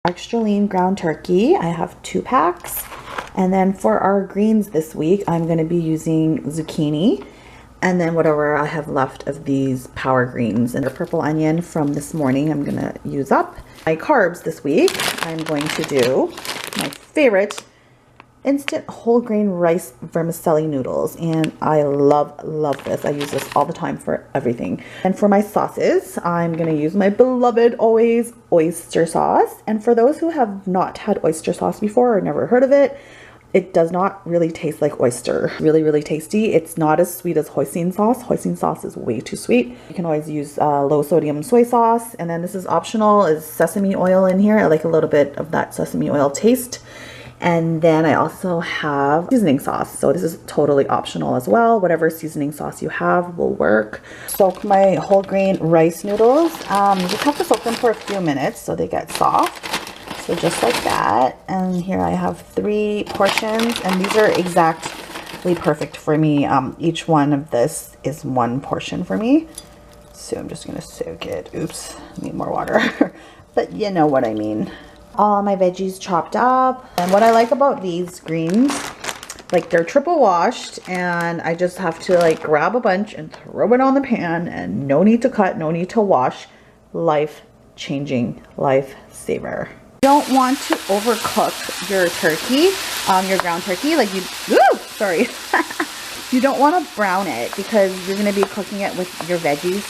Extra lean ground turkey. I have 2 packs. And then for our greens this week, I'm going to be using zucchini. And then whatever I have left of these power greens. And the purple onion from this morning, I'm going to use up. My carbs this week, I'm going to do my favorite instant whole grain rice vermicelli noodles, and I love this. I use this all the time for everything. And for my sauces, I'm gonna use my beloved always oyster sauce. And for those who have not had oyster sauce before or never heard of it, it does not really taste like oyster. Really tasty. It's not as sweet as hoisin sauce. Hoisin sauce is way too sweet. You can always use low sodium soy sauce. And then this is optional, is sesame oil in here. I like a little bit of that sesame oil taste. And then I also have seasoning sauce. So this is totally optional as well. Whatever seasoning sauce you have will work. Soak my whole grain rice noodles. You just have to soak them for a few minutes so they get soft. So just like that. And here I have 3 portions, and these are exactly perfect for me. Each one of this is 1 portion for me. So I'm just gonna soak it. Oops, need more water. But you know what I mean. All my veggies chopped up. And what I like about these greens, like they're triple washed, and I just have to like grab a bunch and throw it on the pan, and no need to cut, no need to wash. Life changing, life saver. You don't want to overcook your turkey, your ground turkey. Like you don't want to brown it, because you're going to be cooking it with your veggies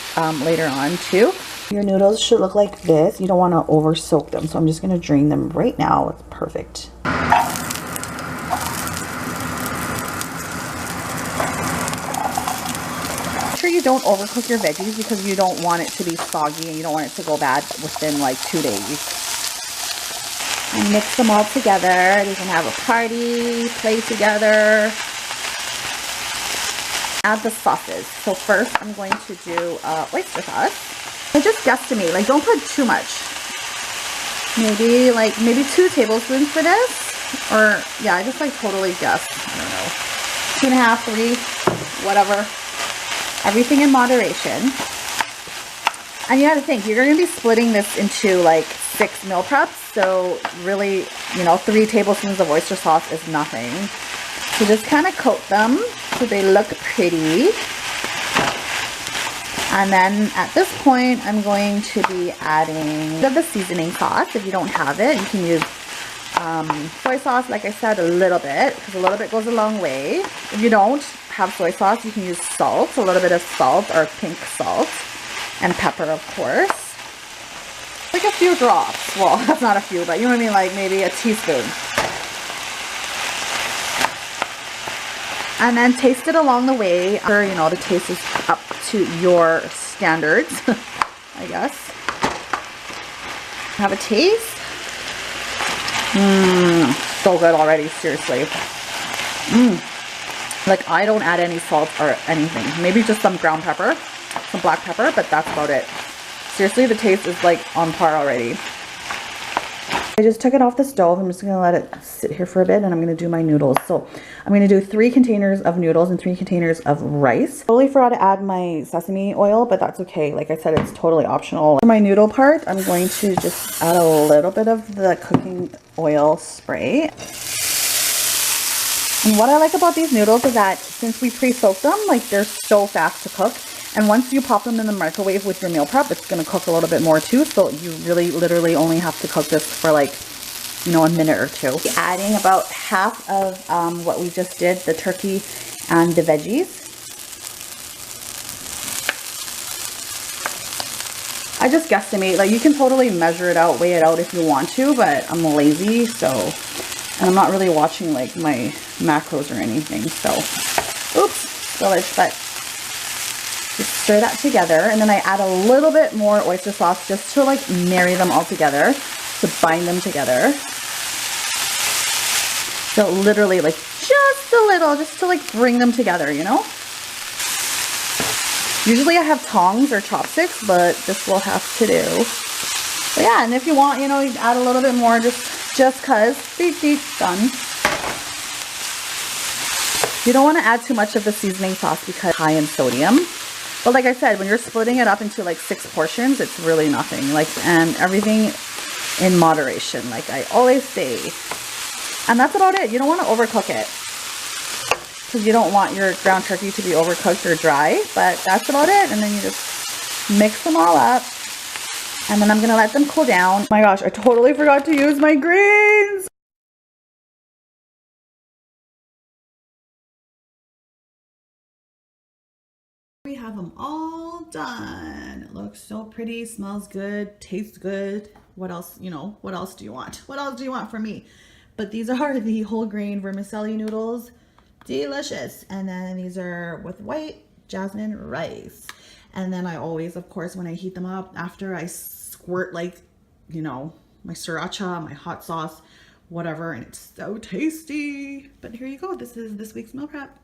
later on too. Your noodles should look like this. You don't want to over soak them, so I'm just going to drain them right now. It's perfect. Make sure you don't overcook your veggies, because you don't want it to be soggy and you don't want it to go bad within like 2 days. And mix them all together. You can have a party, play together. Add the sauces. So first I'm going to do oyster sauce. I just guesstimate, like don't put too much. Maybe 2 tablespoons for this. Or yeah, I just like totally guess. I don't know. 2.5, 3, whatever. Everything in moderation. And you have to think, you're going to be splitting this into like 6 meal preps. So really, you know, 3 tablespoons of oyster sauce is nothing. So just kind of coat them so they look pretty. And then at this point, I'm going to be adding the seasoning sauce. If you don't have it, you can use soy sauce, like I said, a little bit, because a little bit goes a long way. If you don't have soy sauce, you can use salt, a little bit of salt or pink salt, and pepper, of course. Like a few drops. Well, that's not a few, but you know what I mean, like maybe a teaspoon. And then taste it along the way. You know, the taste is up to your standards, I guess. Have a taste. So good already, seriously. Like I don't add any salt or anything. Maybe just some ground pepper, some black pepper, but that's about it. Seriously, the taste is like on par already. I just took it off the stove. I'm just going to let it sit here for a bit, and I'm going to do my noodles. So I'm going to do 3 containers of noodles and 3 containers of rice. Totally forgot to add my sesame oil, but that's okay. Like I said, it's totally optional. For my noodle part, I'm going to just add a little bit of the cooking oil spray. And what I like about these noodles is that since we pre-soaked them, like they're so fast to cook. And once you pop them in the microwave with your meal prep, it's going to cook a little bit more too. So you really literally only have to cook this for like, you know, a minute or 2. Adding about half of what we just did, the turkey and the veggies. I just guesstimate. Like you can totally measure it out, weigh it out if you want to, but I'm lazy, so, and I'm not really watching like my macros or anything. So, oops, spillage, but just stir that together, and then I add a little bit more oyster sauce just to like marry them all together, to bind them together. So literally like just a little, just to like bring them together, you know? Usually I have tongs or chopsticks, but this will have to do. But yeah, and if you want, you know, you add a little bit more just cause. Beep, beep, done. You don't want to add too much of the seasoning sauce because it's high in sodium. But like I said, when you're splitting it up into like 6 portions, it's really nothing. Like, and everything in moderation, like I always say. And that's about it. You don't want to overcook it, because you don't want your ground turkey to be overcooked or dry, but that's about it. And then you just mix them all up. And then I'm gonna let them cool down. Oh my gosh, I totally forgot to use my greens. We have them all done. It looks so pretty, smells good, tastes good. What else, you know, what else do you want? What else do you want from me? But these are the whole grain vermicelli noodles. Delicious. And then these are with white jasmine rice. And then I always, of course, when I heat them up, after I squirt, like, you know, my sriracha, my hot sauce, whatever, and it's so tasty. But here you go. This is this week's meal prep.